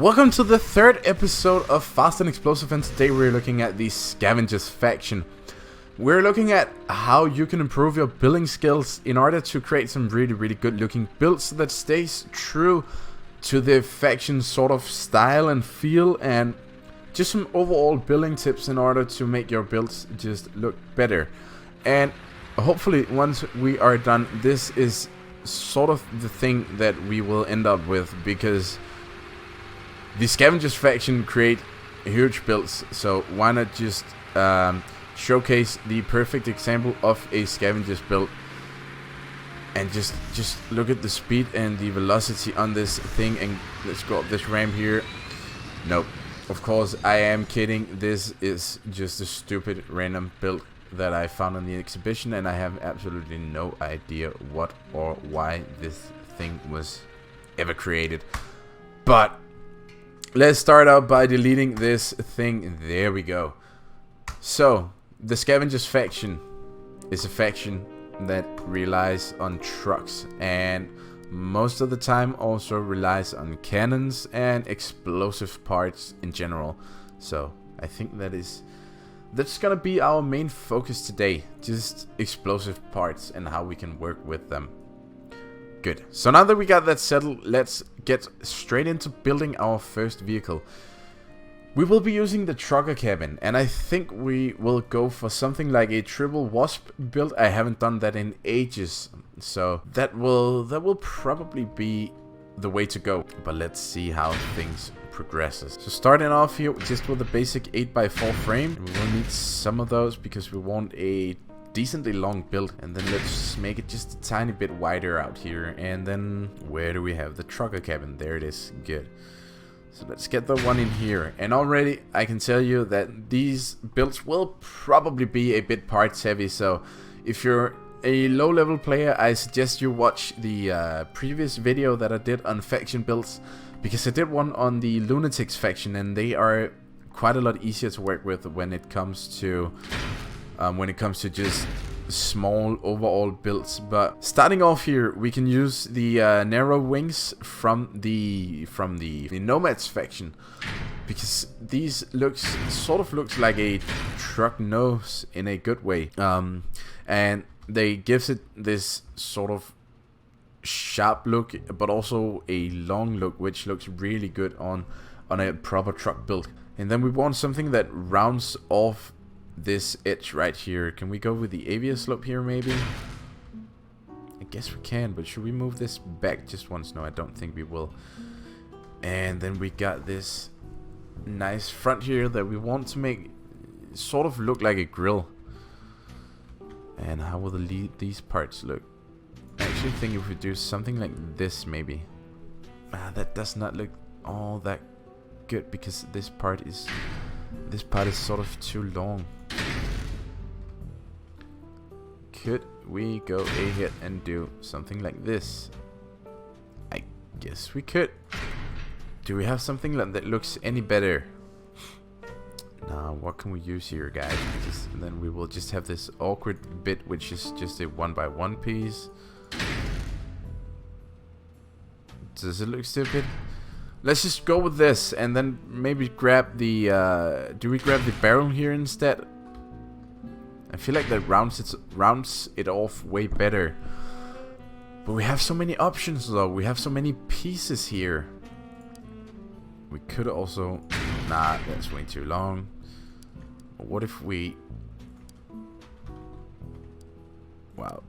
Welcome to the third episode of Fast and Explosive, and today we're looking at the Scavengers faction. We're looking at how you can improve your building skills in order to create some really good looking builds that stays true to the faction sort of style and feel, and just some overall building tips in order to make your builds just look better. And hopefully once we are done, this is sort of the thing that we will end up with, because the Scavengers faction create huge builds, so why not just showcase the perfect example of a Scavengers build and just look at the speed and the velocity on this thing. And let's go up this ramp here. Nope, of course I am kidding. This is just a stupid random build that I found on the exhibition, and I have absolutely no idea what or why this thing was ever created. But let's start out by deleting this thing. There we go. So, the Scavengers faction is a faction that relies on trucks, and most of the time also relies on cannons and explosive parts in general. So, I think that's gonna be our main focus today. Just explosive parts and how we can work with them. Good. So now that we got that settled, let's get straight into building our first vehicle. We will be using the trucker cabin, and I think we will go for something like a triple wasp build. I haven't done that in ages, so that will probably be the way to go. But let's see how things progresses. So starting off here just with a basic 8x4 frame. We will need some of those because we want a decently long build, and then let's make it just a tiny bit wider out here. And then where do we have the trucker cabin? There it is. Good. So let's get the one in here, and already I can tell you that these builds will probably be a bit parts heavy. So if you're a low level player, I suggest you watch the previous video that I did on faction builds, because I did one on the Lunatics faction, and they are quite a lot easier to work with when it comes to just small overall builds. But starting off here, we can use the narrow wings from the Nomads faction, because these sort of looks like a truck nose in a good way, and they gives it this sort of sharp look, but also a long look, which looks really good on a proper truck build. And then we want something that rounds off this edge right here. Can we go with the aviar slope here maybe? I guess we can, but should we move this back just once? No, I don't think we will. And then we got this nice front here that we want to make sort of look like a grill. And how will these parts look? I actually think if we do something like this maybe. That does not look all that good, because this part is sort of too long. Could we go ahead and do something like this? I guess we could. Do we have something that looks any better? Now, what can we use here, guys? Because then we will just have this awkward bit, which is just a 1x1 piece. Does it look stupid? Let's just go with this, and then maybe grab the do we grab the barrel here instead? I feel like that rounds it off way better. But we have so many options though. We have so many pieces here. We could also... Nah, that's way too long. What if we... Wow,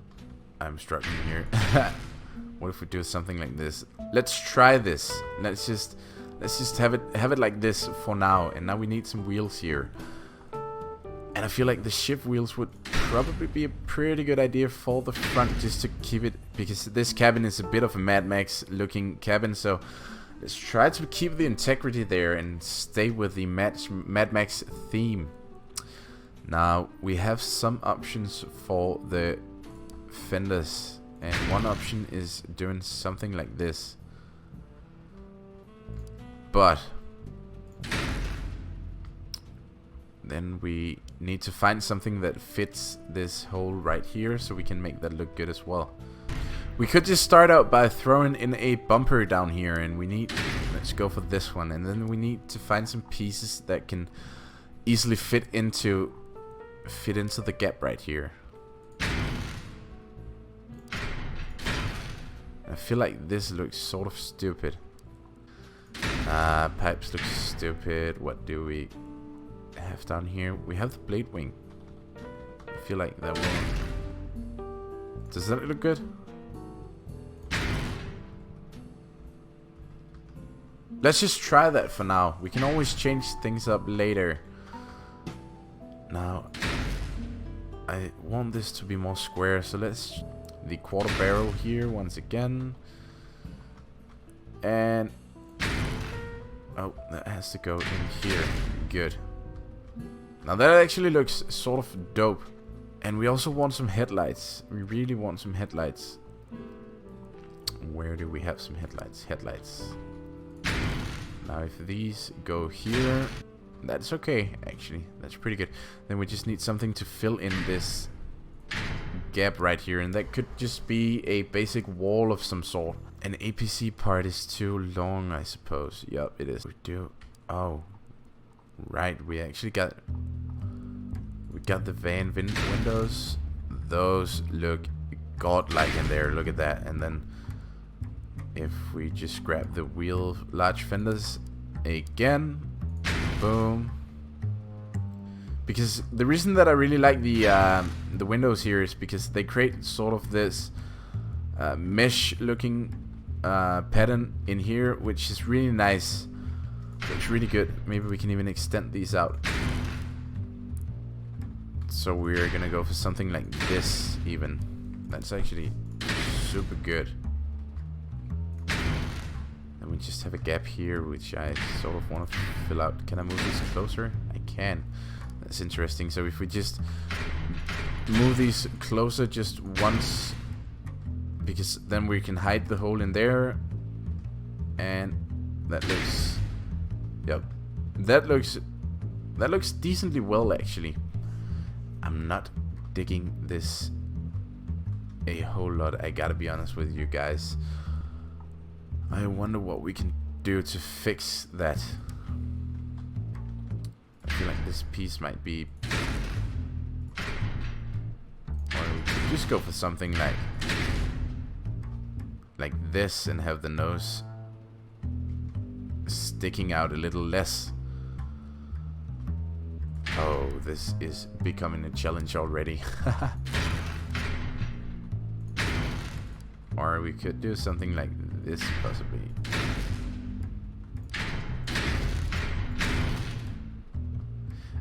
I'm struggling here. What if we do something like this? Let's try this. Let's just have it like this for now. And now we need some wheels here. And I feel like the shift wheels would probably be a pretty good idea for the front, just to keep it, because this cabin is a bit of a Mad Max looking cabin. So let's try to keep the integrity there and stay with the Mad Max theme. Now we have some options for the fenders, and one option is doing something like this. But then we need to find something that fits this hole right here, so we can make that look good as well. We could just start out by throwing in a bumper down here, and we need Let's go for this one, and then we need to find some pieces that can easily fit into the gap right here. I feel like this looks sort of stupid. Pipes look stupid. What do we have down here? We have the blade wing. I feel like that will... Does that look good? Let's just try that for now. We can always change things up later. Now, I want this to be more square, so let's... The quarter barrel here once again. And... Oh, that has to go in here. Good. Now that actually looks sort of dope. And we also want some headlights. We really want some headlights. Where do we have some headlights? Headlights. Now if these go here, that's okay actually. That's pretty good. Then we just need something to fill in this gap right here, and that could just be a basic wall of some sort. An APC part is too long, I suppose. Yup, it is. We do. Oh, right. We actually got. We got the van windows. Those look godlike in there. Look at that. And then if we just grab the wheel large fenders again, boom. Because the reason that I really like the windows here is because they create sort of this mesh looking pattern in here, which is really nice. Looks really good. Maybe we can even extend these out. So we're gonna go for something like this even. That's actually super good. And we just have a gap here, which I sort of want to fill out. Can I move this closer? I can. That's interesting. So if we just move these closer just once, because then we can hide the hole in there, and that looks, yep, that looks decently well actually. I'm not digging this a whole lot, I gotta be honest with you guys. I wonder what we can do to fix that. I feel like this piece might be... Or we could just go for something like this and have the nose sticking out a little less. Oh, this is becoming a challenge already. Or we could do something like this possibly.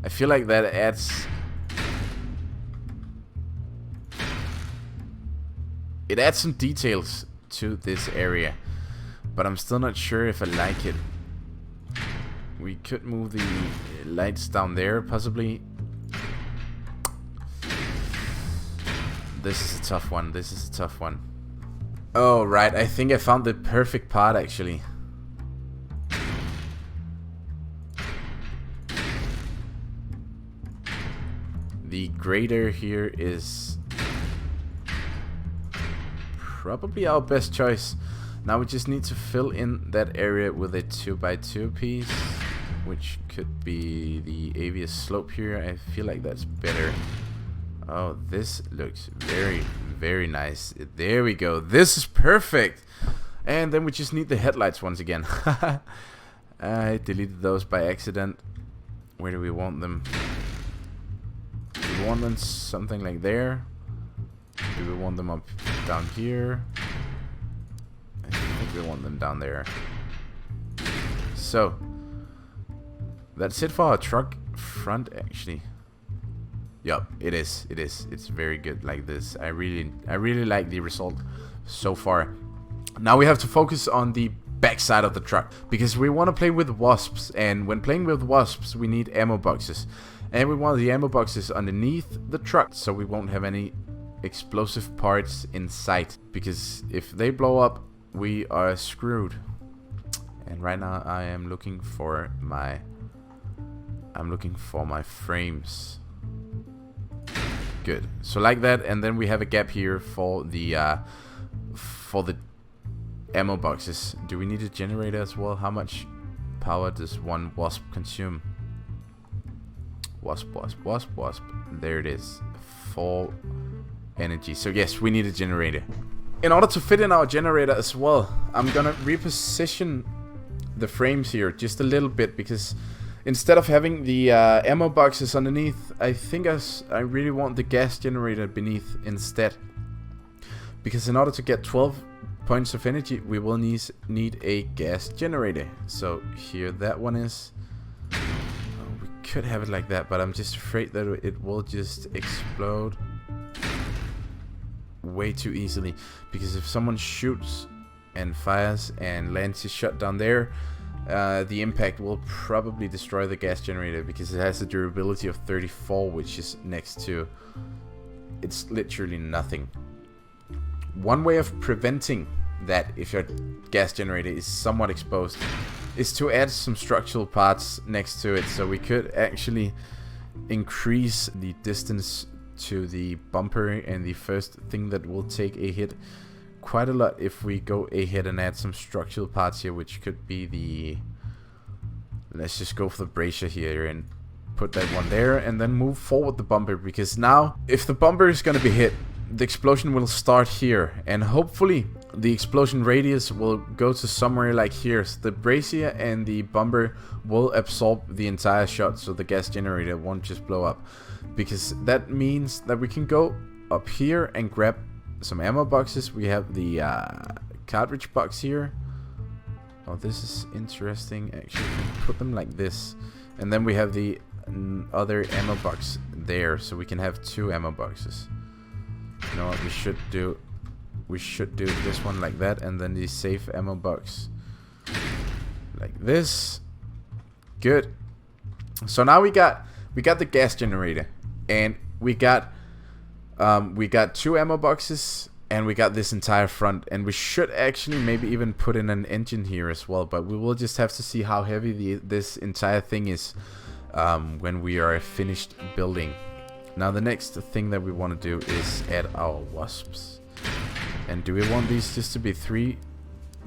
I feel like that adds... It adds some details to this area, but I'm still not sure if I like it. We could move the lights down there, possibly. This is a tough one. This is a tough one. Oh, right. I think I found the perfect part, actually. The grader here is probably our best choice. Now we just need to fill in that area with a 2x2 piece, which could be the AVS slope here. I feel like that's better. Oh, this looks very, very nice. There we go. This is perfect. And then we just need the headlights once again. I deleted those by accident. Where do we want them? Do we want them something like there? Do we want them up down here? I think we want them down there. So that's it for our truck front actually. Yup, it is. It is. It's very good like this. I really like the result so far. Now we have to focus on the back side of the truck, because we want to play with wasps, and when playing with wasps we need ammo boxes. And we want the ammo boxes underneath the truck, so we won't have any explosive parts in sight, because if they blow up we are screwed. And right now I am looking for my frames. Good. So like that, and then we have a gap here for the ammo boxes. Do we need a generator as well? How much power does one wasp consume? Wasp. There it is. 4 energy. So yes, we need a generator. In order to fit in our generator as well, I'm gonna reposition the frames here just a little bit, because instead of having the ammo boxes underneath, I think I really want the gas generator beneath instead. Because in order to get 12 points of energy, we will need a gas generator. So here that one is. We could have it like that, but I'm just afraid that it will just explode way too easily. Because if someone shoots and fires and lands his shot down there, the impact will probably destroy the gas generator, because it has a durability of 34, which is next to, it's literally nothing. One way of preventing that, if your gas generator is somewhat exposed, is to add some structural parts next to it. So we could actually increase the distance to the bumper and the first thing that will take a hit quite a lot if we go ahead and add some structural parts here, which could be the, let's just go for the brazier here and put that one there, and then move forward the bumper, because now if the bumper is going to be hit, the explosion will start here, and hopefully the explosion radius will go to somewhere like here. So the brazier and the bumper will absorb the entire shot, so the gas generator won't just blow up, because that means that we can go up here and grab some ammo boxes. We have the cartridge box here. Oh, this is interesting. Actually, we can put them like this, and then we have the other ammo box there, so we can have 2 ammo boxes. You know what we should do? We should do this one like that, and then the safe ammo box like this. Good. So now we got the gas generator, and we got 2 ammo boxes, and we got this entire front, and we should actually maybe even put in an engine here as well, but we will just have to see how heavy this entire thing is when we are finished building. Now the next thing that we want to do is add our wasps. And do we want these just to be 3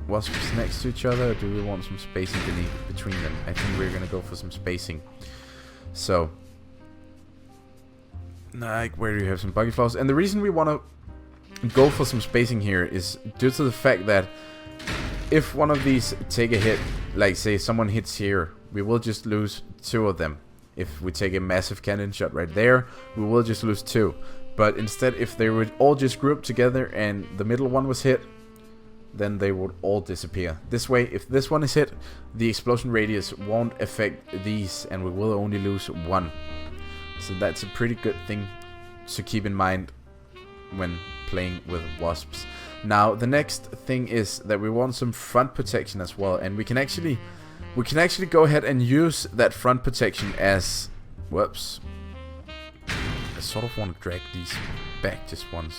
wasps next to each other, or do we want some spacing between them? I think we're gonna go for some spacing. So, like, where do you have some bucket floors? And the reason we want to go for some spacing here is due to the fact that if one of these take a hit, like say someone hits here, we will just lose 2 of them. If we take a massive cannon shot right there, we will just lose 2. But instead, if they would all just group together and the middle one was hit, then they would all disappear. This way, if this one is hit, the explosion radius won't affect these, and we will only lose 1. So that's a pretty good thing to keep in mind when playing with wasps. Now the next thing is that we want some front protection as well, and we can actually go ahead and use that front protection as, whoops, I sort of want to drag these back just once.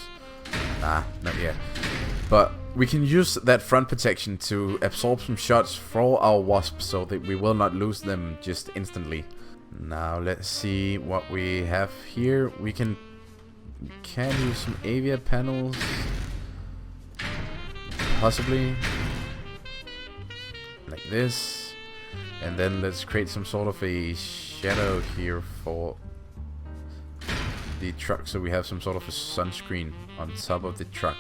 Nah, not yet. But we can use that front protection to absorb some shots for our wasps, so that we will not lose them just instantly. Now let's see what we have here. We can use some avia panels, possibly like this. And then let's create some sort of a shadow here for the truck, so we have some sort of a sunscreen on top of the truck.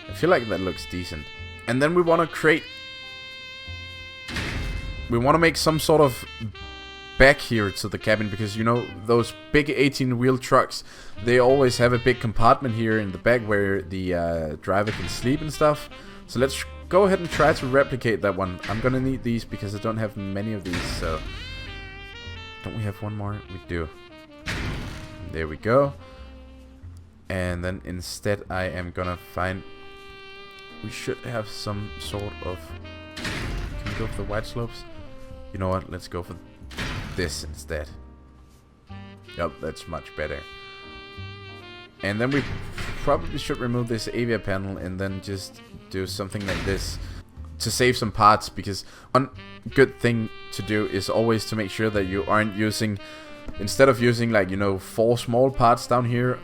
I feel like that looks decent. And then we want to make some sort of back here to the cabin, because you know those big 18-wheel trucks, they always have a big compartment here in the back where the driver can sleep and stuff. So let's go ahead and try to replicate that one. I'm gonna need these because I don't have many of these. So don't we have one more? We do. There we go. And then instead I am gonna find, we should have some sort of, can we go for the wide slopes? You know what, let's go for this instead. Yep, that's much better. And then we probably should remove this avia panel and then just do something like this to save some parts, because one good thing to do is always to make sure that you aren't using, instead of using, like, you know, 4 small parts down here,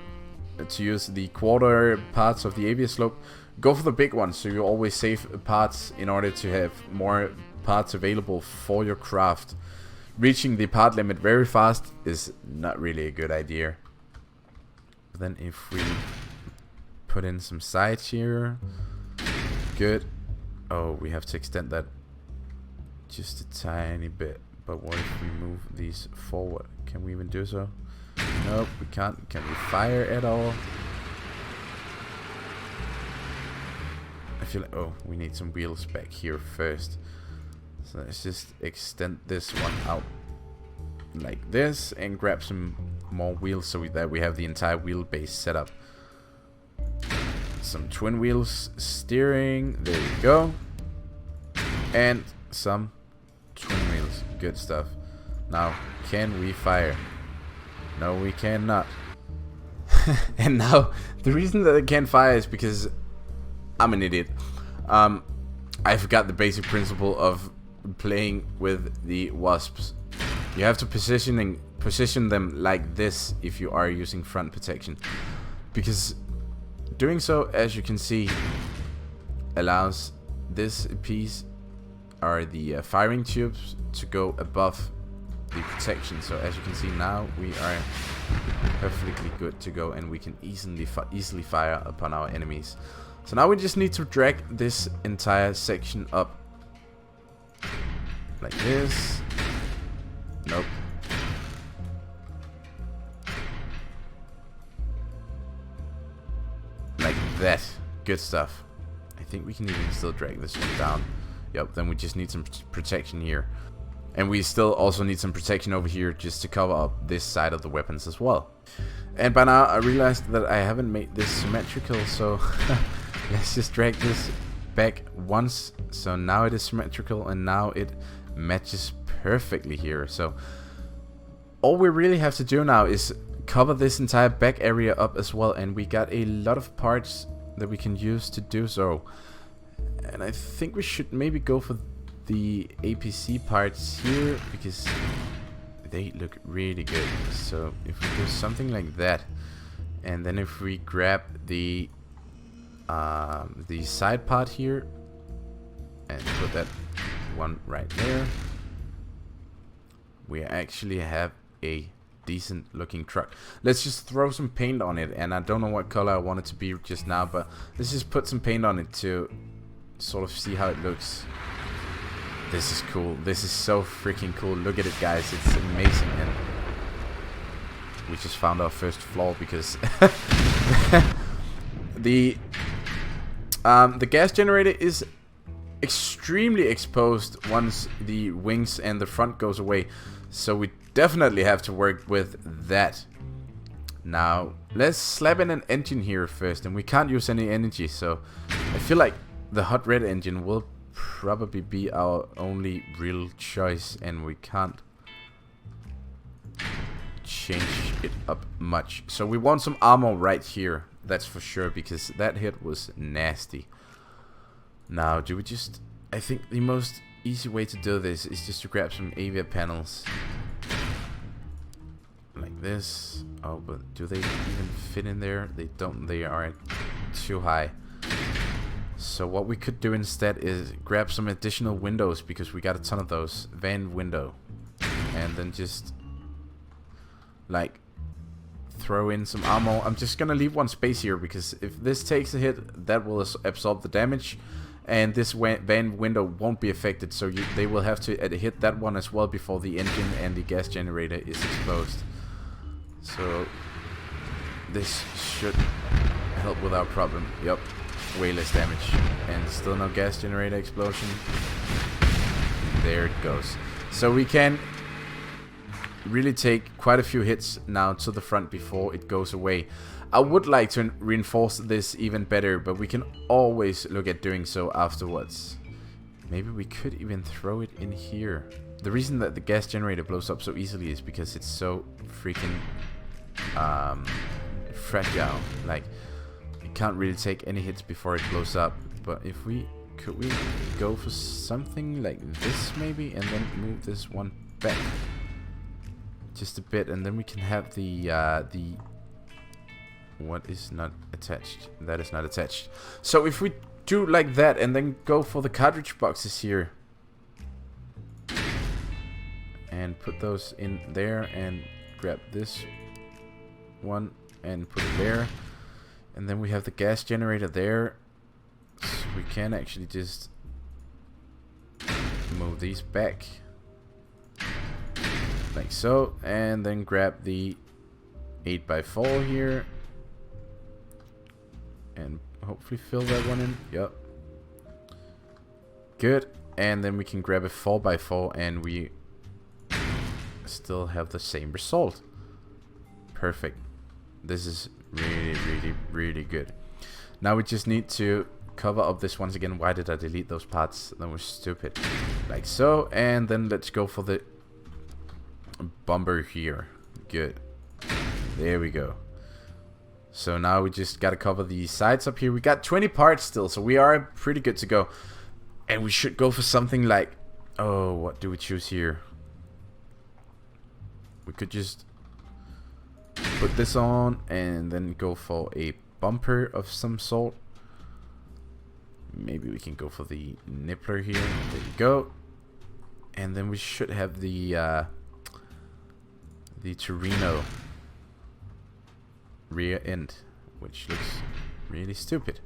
to use the quarter parts of the avia slope, go for the big ones, so you always save parts in order to have more parts available for your craft. Reaching the part limit very fast is not really a good idea. But then if we put in some sides here, good. Oh, we have to extend that just a tiny bit. But what if we move these forward? Can we even do so? Nope, we can't. Can we fire at all? I feel like, oh, we need some wheels back here first. So let's just extend this one out like this and grab some more wheels so that we have the entire wheelbase set up. Some twin wheels steering, there we go. And some twin wheels, good stuff. Now, can we fire? No, we cannot. And now, the reason that I can't fire is because I'm an idiot. I forgot the basic principle of playing with the wasps. You have to position them like this if you are using front protection, because doing so, as you can see, allows this piece or the firing tubes to go above the protection. So as you can see now, we are perfectly good to go, and we can easily fire upon our enemies. So now we just need to drag this entire section up like this. Nope. Like that. Good stuff. I think we can even still drag this one down. Yep, then we just need some protection here. And we still also need some protection over here just to cover up this side of the weapons as well. And by now I realized that I haven't made this symmetrical, so let's just drag this back once. So now it is symmetrical, and now it matches perfectly here. So all we really have to do now is cover this entire back area up as well, and we got a lot of parts that we can use to do so. And I think we should maybe go for the APC parts here, because they look really good. So if we do something like that, and then if we grab the side part here and put that one right there, we actually have a decent looking truck. Let's just throw some paint on it, and I don't know what color I want it to be just now, but let's just put some paint on it to sort of see how it looks. This is cool. This is so freaking cool. Look at it, guys. It's amazing. And we just found our first flaw because the gas generator is extremely exposed once the wings and the front goes away. So we definitely have to work with that. Now, let's slap in an engine here first, and we can't use any energy, so I feel like the hot red engine will probably be our only real choice, and we can't change it up much. So we want some armor right here, that's for sure, because that hit was nasty. Now, do we just... I think the most easy way to do this is just to grab some avia panels. Like this. Oh, but do they even fit in there? They don't. They are too high. So what we could do instead is grab some additional windows, because we got a ton of those. Van window. And then just like throw in some ammo. I'm just gonna leave one space here, because if this takes a hit, that will absorb the damage, and this van window won't be affected, so they will have to hit that one as well before the engine and the gas generator is exposed. So this should help without problem. Yep, way less damage, and still no gas generator explosion. There it goes. So we can really take quite a few hits now to the front before it goes away. I would like to reinforce this even better, but we can always look at doing so afterwards. Maybe we could even throw it in here. The reason that the gas generator blows up so easily is because it's so freaking fragile. Like, it can't really take any hits before it blows up. But if we could we go for something like this maybe, and then move this one back just a bit, and then we can have the What is not attached? That is not attached. So if we do like that and then go for the cartridge boxes here and put those in there and grab this one and put it there, and then we have the gas generator there, so we can actually just move these back like so, and then grab the 8x4 here and hopefully fill that one in. Yep, good. And then we can grab a 4x4 and we still have the same result. Perfect. This is really good. Now we just need to cover up this once again. Why did I delete those parts? That was stupid. Like so, and then let's go for the bumper here. Good. There we go. So now we just gotta cover the sides up here. We got 20 parts still, so we are pretty good to go. And we should go for something like, oh, what do we choose here? We could just put this on and then go for a bumper of some sort. Maybe we can go for the nippler here. There you go. And then we should have the Torino rear end, which looks really stupid.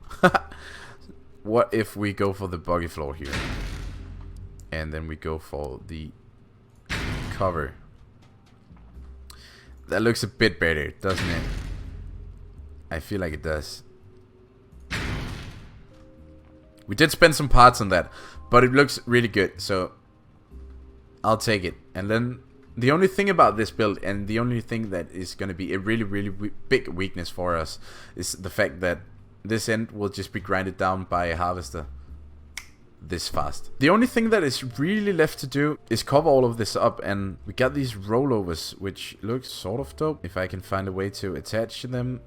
What if we go for the buggy floor here and then we go for the cover? That looks a bit better, doesn't it? I feel like it does. We did spend some parts on that, but it looks really good, so I'll take it. And then the only thing about this build, and the only thing that is going to be a really big weakness for us, is the fact that this end will just be grinded down by a harvester this fast. The only thing that is really left to do is cover all of this up, and we got these rollovers, which looks sort of dope. If I can find a way to attach them.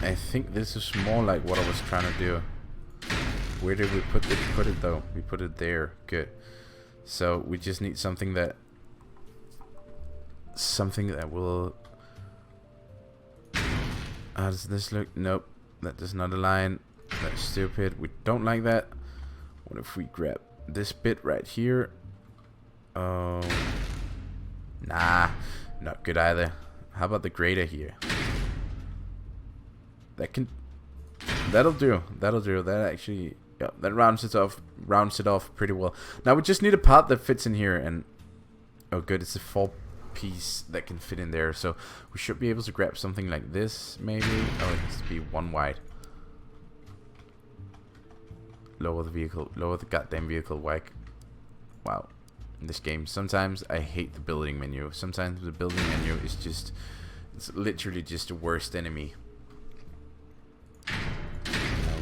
I think this is more like what I was trying to do. Where did we put it though? We put it there. Good. So we just need something that will. How does this look? Nope, that does not align. That's stupid. We don't like that. What if we grab this bit right here? Oh, nah, not good either. How about the grader here? That'll do. That actually, yeah, that rounds it off pretty well. Now we just need a part that fits in here, and oh good, it's a 4-piece that can fit in there, so we should be able to grab something like this maybe. Oh, it has to be one wide. Lower the goddamn vehicle whack. Wow, in this game sometimes I hate the building menu. Sometimes the building menu is just, it's literally just the worst enemy.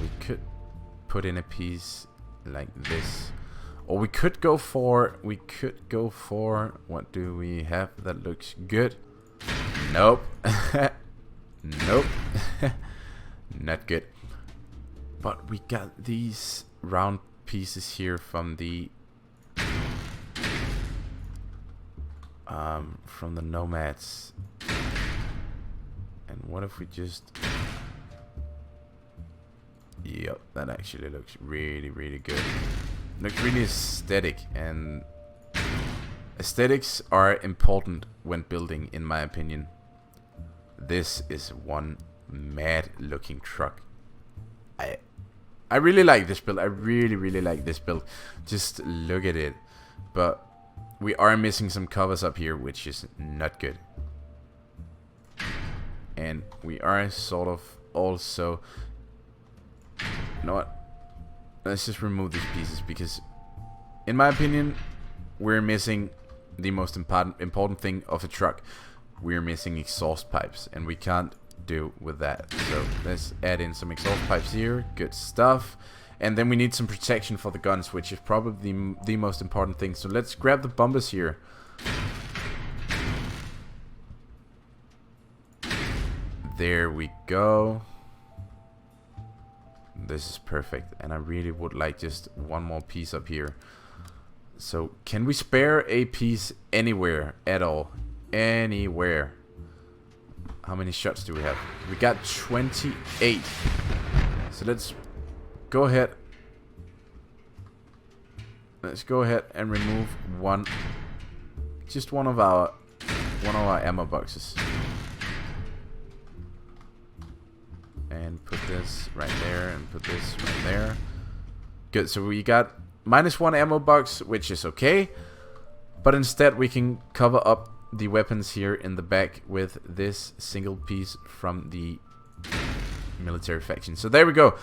We could put in a piece like this, or we could go for what do we have that looks good? Nope. Nope. Not good. But we got these round pieces here from the nomads. And what if we just, yep, that actually looks really good. Looks really aesthetic, and aesthetics are important when building, in my opinion. This is one mad looking truck. I really like this build. I really like this build. Just look at it. But we are missing some covers up here, which is not good. And we are sort of also, you know what? Let's just remove these pieces, because in my opinion we're missing the most important thing of a truck. We're missing exhaust pipes, and we can't do with that. So let's add in some exhaust pipes here. Good stuff. And then we need some protection for the guns, which is probably the most important thing. So let's grab the bumpers here. There we go. This is perfect, and I really would like just one more piece up here. So can we spare a piece anywhere at all? Anywhere. How many shots do we have? We got 28. So let's go ahead. Let's go ahead and remove one. Just one of our ammo boxes. And put this right there, and put this right there. Good, so we got -1 ammo box, which is okay. But instead we can cover up the weapons here in the back with this single piece from the military faction. So there we go.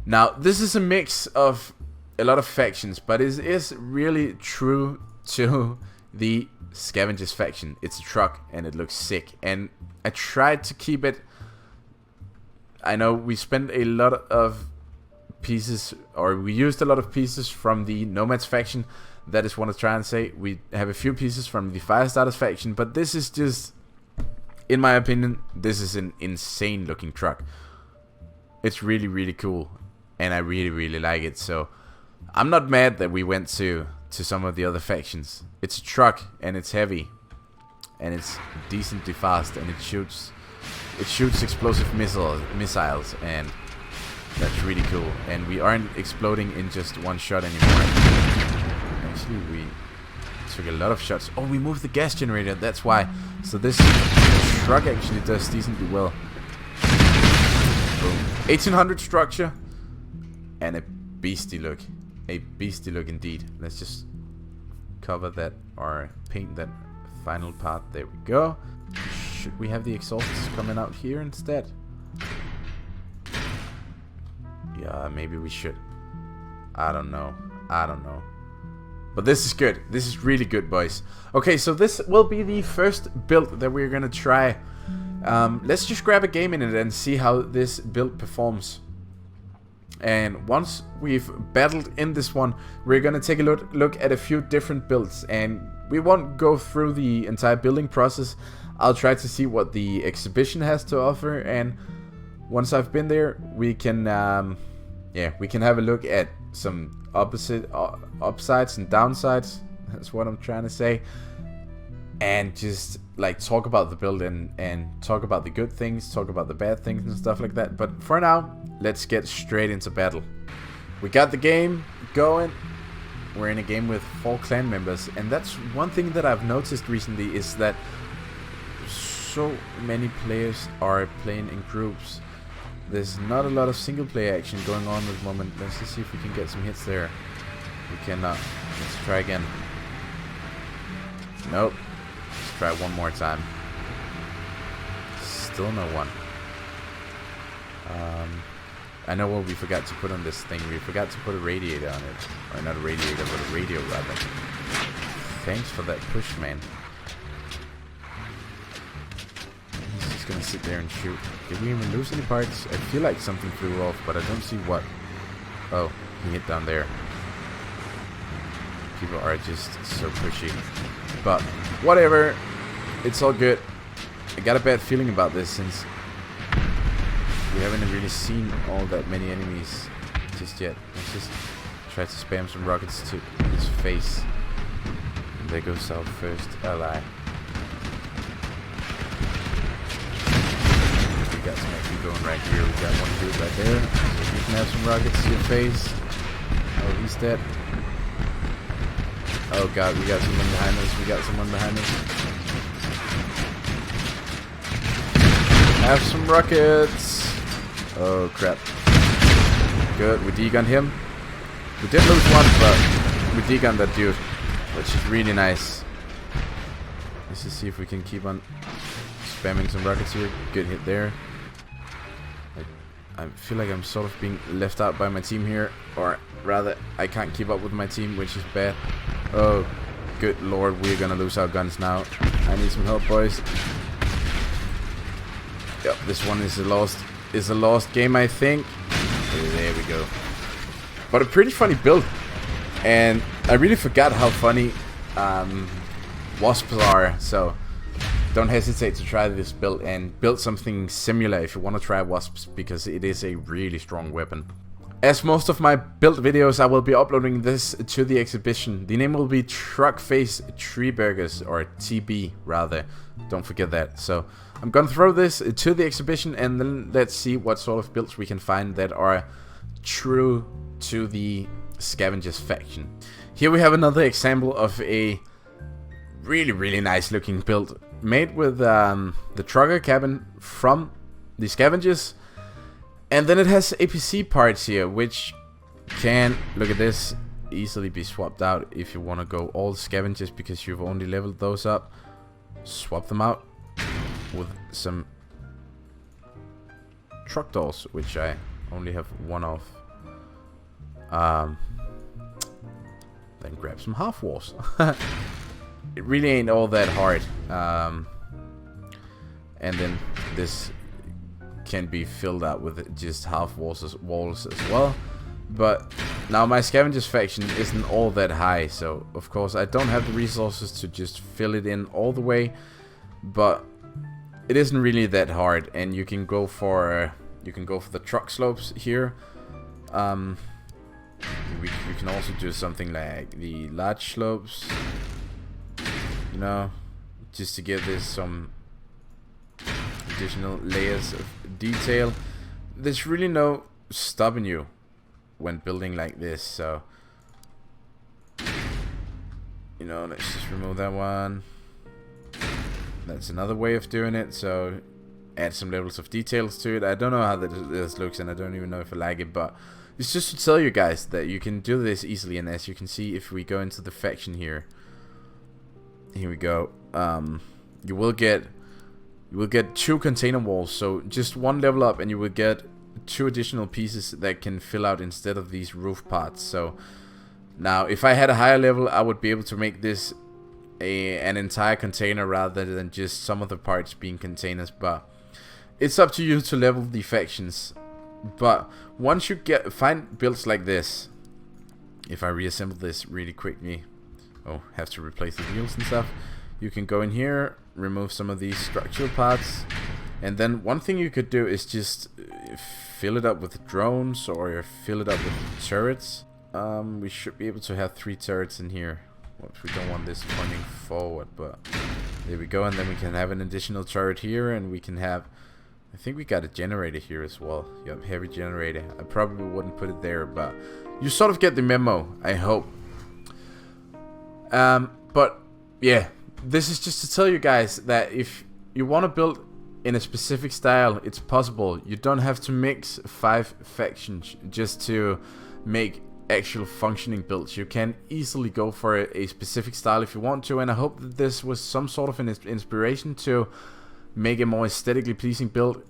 Now, this is a mix of a lot of factions, but it is really true to the Scavengers faction. It's a truck and it looks sick. And I tried to keep it... I know we spent a lot of pieces, or we used a lot of pieces from the Nomads faction. That is what I try and say. We have a few pieces from the Firestarters faction, but this is just, in my opinion, this is an insane looking truck. It's really, really cool, and I really, really like it. So I'm not mad that we went to some of the other factions. It's a truck, and it's heavy, and it's decently fast, and it shoots explosive missiles, and that's really cool. And we aren't exploding in just one shot anymore. Actually, we took a lot of shots. Oh, we moved the gas generator, that's why. So this truck actually does decently well. Boom. 1800 structure and a beastie look. A beastie look indeed. Let's just cover that, or paint that final part. There we go. Should we have the exhausts coming out here instead? Yeah, maybe we should. I don't know. But this is good. This is really good, boys. Okay, so this will be the first build that we're gonna try. Let's just grab a game in it and see how this build performs. And once we've battled in this one, we're gonna take a look at a few different builds. And we won't go through the entire building process. I'll try to see what the exhibition has to offer, and once I've been there, we can we can have a look at some upsides and downsides. That's what I'm trying to say. And just like talk about the build and talk about the good things, talk about the bad things and stuff like that. But for now, let's get straight into battle. We got the game going. We're in a game with 4 clan members, and that's one thing that I've noticed recently, is that so many players are playing in groups. There's not a lot of single player action going on at the moment. Let's just see if we can get some hits there. We cannot. Let's try again. Nope. Let's try one more time. Still no one. I know what we forgot to put on this thing. We forgot to put a radiator on it. Or not a radiator, but a radio rather. Thanks for that push, man. He's just gonna sit there and shoot. Did we even lose any parts? I feel like something flew off, but I don't see what. Oh, he hit down there. People are just so pushy. But whatever. It's all good. I got a bad feeling about this since we haven't really seen all that many enemies just yet. Let's just try to spam some rockets to his face. And there goes our first ally. We got some action going right here. We got one dude right there. So you can have some rockets to your face. Oh, he's dead. Oh god, we got someone behind us. We got someone behind us. Have some rockets. Oh crap. Good, we degunned him. We did lose one, but we degunned that dude, which is really nice. Let's just see if we can keep on spamming some rockets here. Good hit there. I feel like I'm sort of being left out by my team here, or rather, I can't keep up with my team, which is bad. Oh, good lord, we're gonna lose our guns now. I need some help, boys. Yep, this one is a lost game, I think. There we go. But a pretty funny build, and I really forgot how funny wasps are. So don't hesitate to try this build and build something similar if you want to try wasps, because it is a really strong weapon. As most of my build videos, I will be uploading this to the exhibition. The name will be Truckface Treeburgers, or TB rather. Don't forget that. So I'm gonna throw this to the exhibition, and then let's see what sort of builds we can find that are true to the Scavengers faction. Here we have another example of a really nice looking build made with the trucker cabin from the Scavengers. And then it has APC parts here, which can, look at this, easily be swapped out if you want to go all Scavengers because you've only leveled those up. Swap them out with some truck doors, which I only have one of. Then grab some half walls. It really ain't all that hard. And then this can be filled out with just half walls as well. But now my Scavengers faction isn't all that high, so of course I don't have the resources to just fill it in all the way, but it isn't really that hard, and you can go for the truck slopes here. We can also do something like the large slopes, you know, just to give this some additional layers of detail. There's really no stopping you when building like this, so you know, let's just remove that one. That's another way of doing it, so add some levels of details to it. I don't know how this looks, and I don't even know if I like it, but it's just to tell you guys that you can do this easily. And as you can see, if we go into the faction here we go, you will get 2 container walls, so just 1 level up and you will get 2 additional pieces that can fill out instead of these roof parts. So now if I had a higher level, I would be able to make this an entire container rather than just some of the parts being containers, but it's up to you to level the factions. But once you find builds like this, if I reassemble this really quickly, have to replace the wheels and stuff, you can go in here, remove some of these structural parts, and then one thing you could do is just fill it up with drones or fill it up with turrets. We should be able to have 3 turrets in here. Oops, we don't want this pointing forward, but there we go. And then we can have an additional turret here, and we can have, I think we got a generator here as well. Yep, heavy generator. I probably wouldn't put it there, but you sort of get the memo, I hope. But yeah, this is just to tell you guys that if you want to build in a specific style, it's possible. You don't have to mix 5 factions just to make actual functioning builds. You can easily go for a specific style if you want to, and I hope that this was some sort of an inspiration to make a more aesthetically pleasing build.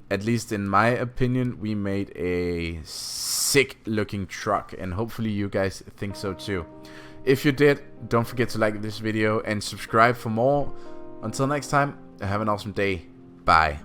At least in my opinion, we made a sick looking truck, and hopefully you guys think so too. If you did, don't forget to like this video and subscribe for more. Until next time, have an awesome day. Bye.